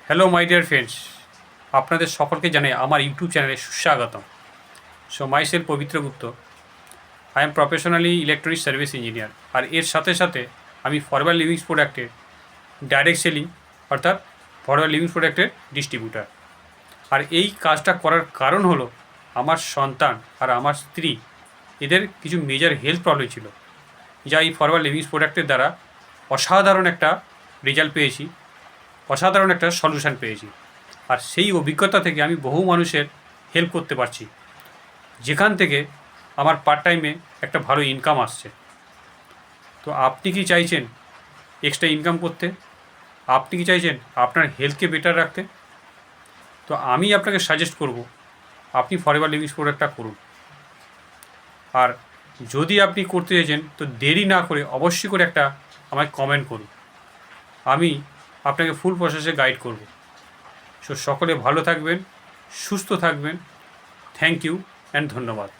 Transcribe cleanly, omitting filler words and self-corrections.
Hello my dear friends, আপনাদের সকলকে জানাই আমার ইউটিউব চ্যানেলে সুস্বাগতম। So myself Pabitra Gupta, I am professionally electronic service engineer. আর এর সাথে সাথে আমি ফরওয়ার্ড লিভিংস প্রোডাক্টের ডাইরেক্ট সেলিং অর্থাৎ ফরওয়ার্ড লিভিংস প্রোডাক্টের ডিস্ট্রিবিউটার। আর এই কাজটা করার কারণ হলো আমার সন্তান আর আমার স্ত্রী এদের কিছু মেজর হেলথ প্রবলেম ছিল, যা এই ফরওয়ার্ড লিভিংস প্রোডাক্টের দ্বারা অসাধারণ একটা রেজাল্ট পেয়েছি, অসাধারণ একটা সলিউশন পেয়েছি। আর সেই অভিজ্ঞতা থেকে আমি বহু মানুষের হেল্প করতে পারছি, যেখান থেকে আমার পার্ট টাইমে একটা ভালো ইনকাম আসছে। তো আপনি কি চাইছেন এক্সট্রা ইনকাম করতে? আপনি কি চাইছেন আপনার হেলথকে বেটার রাখতে? তো আমি আপনাকে সাজেস্ট করব আপনি ফরএভার লিভিংস প্রোডাক্টটা করুন। আর যদি আপনি করতে চাইছেন তো দেরি না করে অবশ্যই করে একটা আমায় কমেন্ট করুন, আমি আপনাকে ফুল প্রসেসে গাইড করব। সো সকলে ভালো থাকবেন, সুস্থ থাকবেন। থ্যাংক ইউ অ্যান্ড ধন্যবাদ।